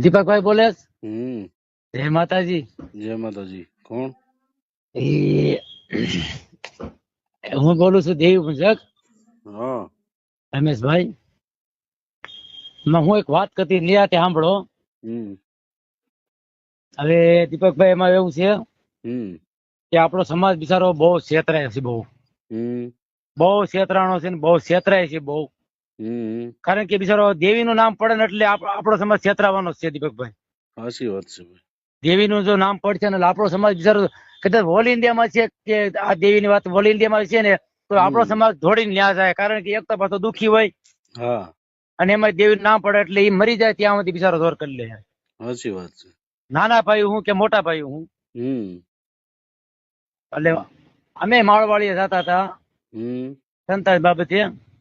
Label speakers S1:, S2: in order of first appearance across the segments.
S1: દીપકભાઈ બોલે છે?
S2: હમ
S1: જય માતાજી.
S2: જય માતાજી. કોણ?
S1: એ હું બોલું છું દેવી પૂજક
S2: હા.
S1: રમેશભાઈ. હું એક વાત કરતી નિરાતે સાંભળો.
S2: હમ
S1: હવે દીપકભાઈ એમાં એવું છે
S2: હમ
S1: કે આપણો સમાજ બિચારો બહુ છેતરાય છે,
S2: હમ
S1: બહુ છેતરાણો છે ને બહુ છેતરાય છે બહુ.
S2: હમ
S1: કારણ કે બિચારો દેવીનું નામ પડે ને એટલે આપણો સમાજ છેતરાવાનો છે દીપકભાઈ.
S2: સાચી વાત છે ભાઈ.
S1: દેવીનું જો નામ પડશે ને એટલે આપણો સમાજ બિચારો કદાચ ઓલ ઇન્ડિયામાં છે કે આ દેવીની વાત ઓલ ઇન્ડિયામાં છે ને તો આપણો સમાજ દોડીને ન્યા જાય. કારણ કે એક તો પાછો દુઃખી હોય
S2: હા,
S1: અને એમાં દેવીનું નામ પડે એટલે એ મરી જાય ત્યાં સુધી બિચારો દોર કરી લે.
S2: સાચી વાત છે.
S1: નાના ભાઈ હું કે મોટા ભાઈ હું,
S2: હમ
S1: એટલે અમે માળવાડીએ જતા હતા
S2: હમ
S1: સંતાન બાબતે.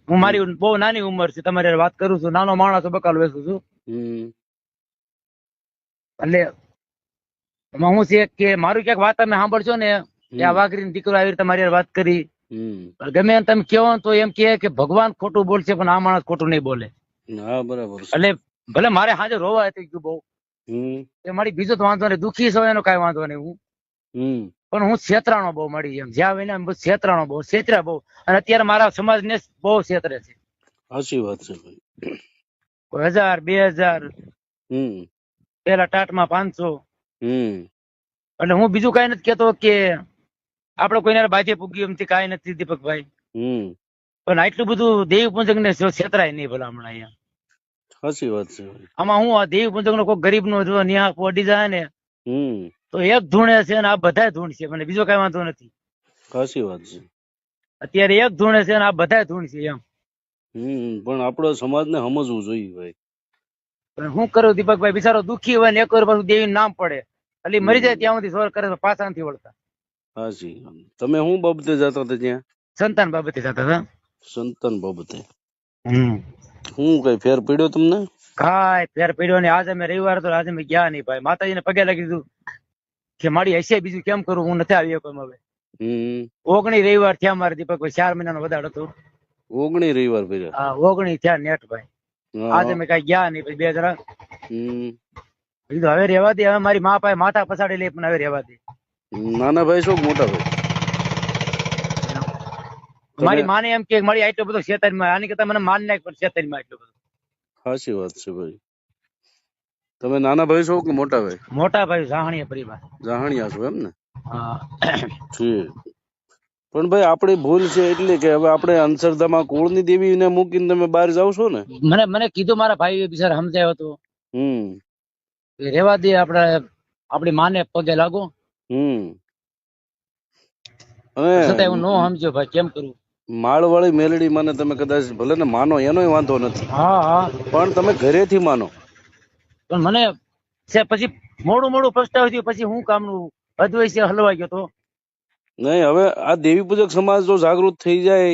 S1: હું મારી બહુ નાની ઉંમર છે, તમારી હારે વાત કરું છું, નાનો માણસ બકાલ વેચું છું.
S2: હમ
S1: એટલે એમાં હું છે કે મારું ક્યાંક વાત તમે સાંભળશો ને કે આ વાઘરીનો દીકરો આવી રીતે મારી હારે વાત કરી,
S2: હમ
S1: ગમે એમ તમે કહો તો એમ કે ભગવાન ખોટું બોલશે પણ આ માણસ ખોટું નહીં બોલે.
S2: હા, બરાબર છે.
S1: એટલે ભલે મારે હાજર રોવા થઈ ગયું બહુ,
S2: હમ
S1: એ મારી બીજો તો વાંધો નહીં, દુઃખી છો એનો કઈ વાંધો નહીં હું,
S2: હમ
S1: પણ હું છેતરાણો બહુ મળી એમ જ્યાં વિના બહુ છેતરાણો બહુ છેતરા બહુ. અને અત્યારે મારા સમાજને બહુ છેતરે છે.
S2: સાચી વાત છે ભાઈ.
S1: કોઈ 1000 2000,
S2: હમ
S1: પેલા ટાટમાં 500.
S2: હમ
S1: એટલે હું બીજું કઈ નથી કેતો કે આપડે કોઈને બાજે પૂગ્યું એમથી કઈ નથી દીપકભાઈ,
S2: હમ
S1: પણ આટલું બધું દેવી પૂજક ને છેતરાય નહીં ભલા હમણાં અહીંયા.
S2: સાચી વાત છે ભાઈ.
S1: આમાં હું આ દેવી પૂજક નો કોઈ ગરીબ નો જો ન્યા પોડી જાય ને
S2: હમ
S1: તો એક ધૂણે છે ને આ બધા ધૂણ છે, મને બીજો કઈ વાંધો નથી.
S2: સાચી વાત છે.
S1: અત્યારે એક ધૂણે છે ને આ બધા ધૂણ છે એમ.
S2: પણ આપણો સમાજને સમજવું જોઈએ ભાઈ.
S1: પણ હું કરું દીપકભાઈ, બિચારો દુઃખી હોય ને એક વાર પાછું દેવીનું નામ પડે એટલે મરી જાય ત્યાં સુધી સોર કરે તો પાછા નથી વળતા.
S2: સાચી. તમે શું બાબતે જતા હતા ત્યાં?
S1: સંતાન બાબતે જતા હતા.
S2: સંતાન બાબતે. શું કઈ ફેર પડ્યો તમને?
S1: કાંઈ ફેર પડ્યો નહીં. આજે અમે રવિવાર તો આજે અમે ગયા નહીં ભાઈ. માતાજીને પગે લાગી દીધું કે મારી હશે બીજું કેમ કરું, હું નથી આવી શકતો હવે. 19 રવિવાર થયા મારે દીપકભાઈ, 4 મહિનાનો વધારો હતો.
S2: 19 રવિવાર પડ્યા?
S1: હા, 19 થયા નેટ ભાઈ. આજે અમે કઈ ગયા નહીં ભાઈ, 2 જણા. કીધું હવે રહેવા દે, હવે મારી મા પાસે માથા પછાડી લે પણ હવે રહેવા દે.
S2: નાના ભાઈ છો મોટા ભાઈ?
S1: મારી માને એમ કે મારી આટલો બધો શેતાનમાં, આની કરતા મને માન નાખ પણ શેતાનમાં આટલો બધો.
S2: સાચી વાત છે ભાઈ. તમે નાના ભાઈ છો કે મોટા ભાઈ?
S1: મોટા ભાઈ, જાહણીયા પરિવાર.
S2: જાહણિયા છો એમ ને?
S1: હા.
S2: પણ ભાઈ આપણી ભૂલ છે એટલે કે હવે આપણે અંધશ્રદ્ધામાં કુળની દેવીને મૂકીને તમે બહાર જાવ છો ને.
S1: મને કીધું મારા ભાઈ બિચારા સમજાયો હતો, રેવા દે, આપણે આપણી માને પગે લાગો. છતાં હું નો સમજ્યો ભાઈ, કેમ કરું.
S2: માળવાળી મેલડી માને તમે કદાચ ભલે ને માનો, એનોય વાંધો નથી.
S1: હા હા,
S2: પણ તમે ઘરેથી માનો.
S1: પણ મને પછી મોડું પ્રસ્તાવ થયું, પછી હું કામનું અદ્વૈત હલવાઈ ગયો તો.
S2: નહીં, હવે આ દેવી પૂજક સમાજ જો જાગૃત થઈ જાય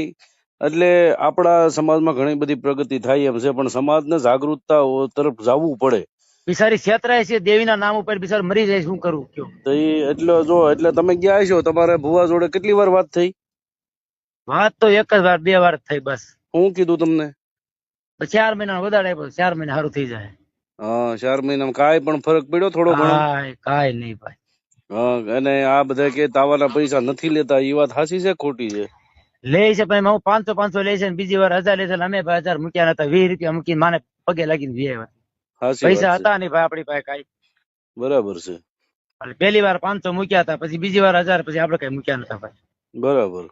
S2: એટલે આપણા સમાજમાં ઘણી બધી પ્રગતિ થાય એમ છે. પણ સમાજને જાગૃતતા તરફ જવું પડે.
S1: બિચારી છેતરાય છે દેવીના નામ ઉપર, બિચાર મરી જાય, શું કરું કયો.
S2: તો એટલે તમે ગયા છો, તમારે ભુવા જોડે કેટલી વાર વાત થઈ?
S1: વાત તો એક જ વાર 2 વાર થઈ બસ.
S2: શું કીધું તમને?
S1: 4 મહિના વધારે, 4 મહિના સારું થઈ જાય.
S2: હા, 4 મહિનામાં કાંઈ પણ ફરક પડ્યો થોડો ઘણો?
S1: કાંઈ નહીં ભાઈ.
S2: હા, અને આ બધા કે તાવાના પૈસા નથી લેતા, એ વાત સાચી છે ખોટી છે?
S1: લે છે પણ હું 500 લે છે, બીજી વાર 1000 લે છે. અમે 1000 મૂક્યા નતા, 20 રૂપિયા મૂકીને માને પગે લાગીને પૈસા હતા નહીં ભાઈ આપડી પાસે કાંઈ.
S2: બરાબર છે.
S1: પહેલી વાર 500 મૂક્યા હતા, પછી બીજી વાર 1000, પછી આપડે કઈ મૂક્યા નતા ભાઈ.
S2: બરાબર.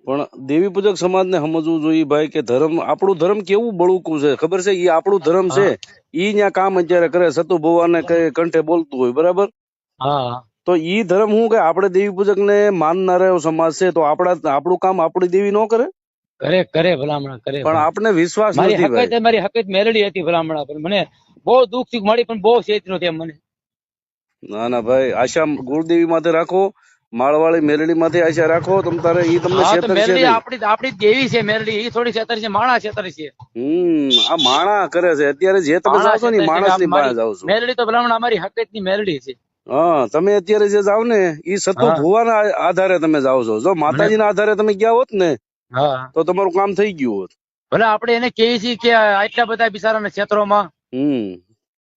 S2: પણ દેવી પૂજક સમાજને સમજવું જોઈએ ભાઈ કે ધર્મ, આપણું ધર્મ કેવું બળુકું છે ખબર છે? એ આપણું ધર્મ છે, ઈ ત્યાં કામ અત્યારે કરે, સતુ ભગવાનને કઈ કંઠે બોલતું હોય, બરાબર?
S1: હા.
S2: તો ઈ ધર્મ શું કે આપણે દેવી પૂજક ને માનનાર સમાજ છે, તો આપણું કામ આપણી દેવી ન કરે?
S1: કરે ભલામણા કરે.
S2: પણ આપણે વિશ્વાસ નથી ભાઈ.
S1: મારી હકીકત મેલડી હતી ભલામણા, પણ મને બહુ દુઃખ થી મળી, પણ બહુ છેતરો તેમ મને.
S2: ના ભાઈ, આશા ગુરુદેવી માથે રાખો, માળવાળી મેલડી માંથી આશા રાખો. તમ તારે ઈ તમને છેતરશે નહીં.
S1: આપણી દેવી છે મેલડી, ઈ થોડી છેતર છે, માણા છેતર છે.
S2: આ માણા કરે છે અત્યારે. જે તમે જાવ છો ને માણસ ની પાસે જાવ છો.
S1: મેલડી તો ભલામણ અમારી હકીકત ની મેલડી છે.
S2: હા, તમે અત્યારે જે જાવ ને ઈ સતુ ભુવાના આધારે તમે જાવ છો. જો માતાજીના આધારે તમે ગયા હોત ને તો તમારું કામ થઈ ગયું હોત.
S1: ભલે આપણે એને કેવી છીએ કે આટલા બધા બિચારાના ક્ષેત્રોમાં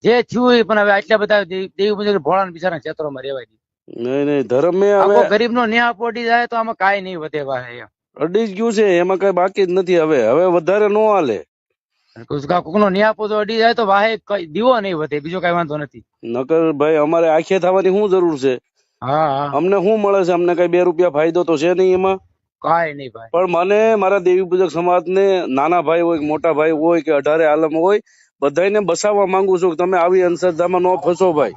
S1: જે થયું એ પણ હવે આટલા બધા દેવી પૂજક ભોળા બિચારા ક્ષેત્રોમાં રહેવાય
S2: નહીં નહીં ધર્મ મેં હવે
S1: આખો ગરીબ નો ન્યાય પોટી જાય તો આમાં કાંઈ નહીં વધે ભાઈ
S2: અડી જ ગયું છે, એમાં કઈ બાકી જ નથી. હવે વધારે નો હાલે.
S1: કોક નો ન્યાય પોતો અડી જાય તો વાહે કઈ દીવો નહીં વધે, બીજો કઈ વાંધો નથી.
S2: નકર ભાઈ અમારે આખે થવાની શું જરૂર છે?
S1: હા હા
S2: અમને શું મળે છે? અમને કઈ 2 રૂપિયા ફાયદો તો છે નહીં એમાં.
S1: કાંઈ નહીં ભાઈ.
S2: પણ મને મારા દેવી પૂજક સમાજ ને નાના ભાઈ હોય કે મોટા ભાઈ હોય કે 18 આલમ હોય, બધાને બસાવવા માંગુ છું કે તમે આવી અંધશ્રદ્ધામાં ન ફસો ભાઈ.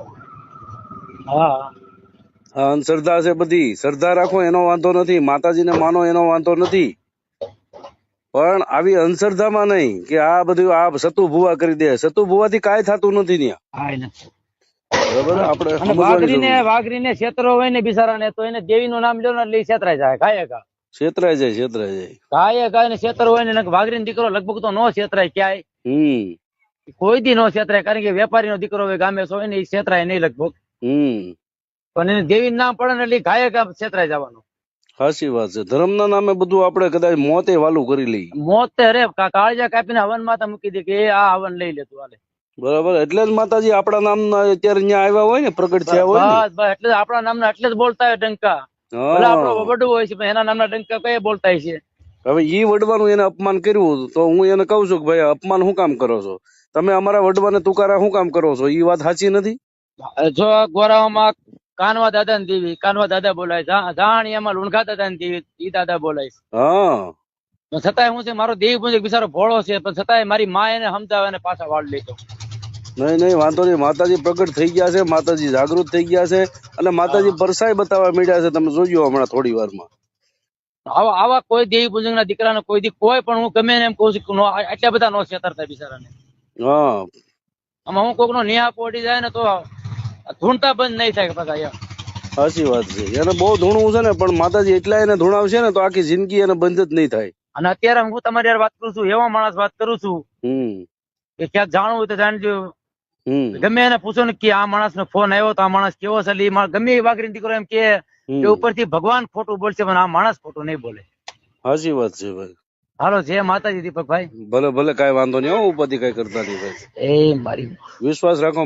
S1: હા
S2: આ અંધશ્રદ્ધા છે બધી. શ્રદ્ધા રાખો એનો વાંધો નથી, માતાજીને માનો એનો વાંધો નથી, પણ આવી અંધશ્રદ્ધામાં નહીં કે આ બધું આ સતુ ભુવા કરી દે. સતુ ભુવાથી કાંઈ થતું નથી ત્યાં.
S1: કાંઈ નથી.
S2: બરાબર, આપણે
S1: અને
S2: સમજવાની જરૂર.
S1: વાઘરીને ક્ષેત્રો હોય ને બિચારાને તો એને દેવી નું નામ લ્યો ને એટલે ઈ છેતરાઈ જાય.
S2: છેતરાય જાય.
S1: કાંઈ ને ક્ષેત્ર હોય ને વાઘરીનો દીકરો લગભગ તો નો છેતરાય ક્યાંય. કોઈ દી નો છેતરાય, કારણ કે વેપારી નો દીકરો હોય ગામે હોય ને એ છેતરાય નહીં લગભગ. પણ એને દેવી નામ પડે ને એટલે ગાયે છેતરાઈ જવાનું.
S2: સાચી વાત છે. ધર્મના નામે બધું આપણે કદાચ મોતે વાલું કરી લઈએ.
S1: મોતે રે કાળજા કાપીને હવન માતા મૂકી દે કે આ હવન લઈ લેતું હાલે.
S2: બરાબર, એટલે જ માતાજી આપણા નામના અત્યારે અહીંયા આવ્યા હોય ને, પ્રગટ થયા હોય ને.
S1: બસ એટલે આપણા નામના એટલે જ બોલતા હોય ડંકા. ભલે આપણો વડું હોય છે પણ એના નામના ડંકા કઈ બોલતા છે.
S2: હવે ઈ વડવાનું એને અપમાન કર્યું તો હું એને કહું છું કે ભાઈ અપમાન શું કામ કરો છો તમે? અમારા વડવાને તુકારા શું કામ કરો છો? ઈ વાત સાચી નથી.
S1: જો ગોરાઓમાં કાનવા દાદા ને દેવી, કાનવા દાદા બોલાય, જાણિયામાં લુણખા દાદા ને દેવી, ઈ દાદા બોલાય.
S2: હા,
S1: છતાંય હું છે મારો દેવી પૂજક બિચારો ભોળો છે, પણ છતાંય મારી માં એને સમજાવે અને પાછા વાળ લેતો.
S2: નહીં વાંધો નહીં. માતાજી પ્રગટ થઈ ગયા છે, માતાજી જાગૃત થઈ ગયા છે, અને માતાજી પરસાઈ બતાવવા માંડ્યા છે. તમે જોજો હમણાં થોડી વારમાં.
S1: આવા કોઈ દેવી પૂજક ના દીકરાને કોઈ દી કોઈ પણ હું ગમે એમ કહું છું આટલા બધા નો છેતરતા બિચારાને.
S2: હા,
S1: આમાં હું કોક નો ન્યાય પોડી જાય ને તો ધૂણતા બંધ નહીં થાય બધા.
S2: સાચી વાત છે. એને બહુ ધૂણવું છે ને, પણ માતાજી એટલા એને ધૂણાવશે ને તો આખી જિંદગી એને બંધ જ નહીં થાય.
S1: અને અત્યારે હું તમારી યાર વાત કરું છું, એવો માણસ વાત કરું છું કે ક્યાંક જાણવું હોય તો જાણજો. ગમે એને પૂછો ને કે આ માણસ નો ફોન આવ્યો તો આ માણસ કેવો છે, ગમે એ વાઘરી દીકરો એમ કે ઉપરથી ભગવાન ખોટું બોલશે પણ આ માણસ ખોટું નહીં બોલે.
S2: સાચી વાત છે ભાઈ.
S1: હાલો, જય માતાજી દીપકભાઈ.
S2: ભલે કઈ વાંધો નહીં. ઉપાધિ કઈ કરતા નહીં ભાઈ.
S1: એ મારી
S2: વિશ્વાસ રાખો.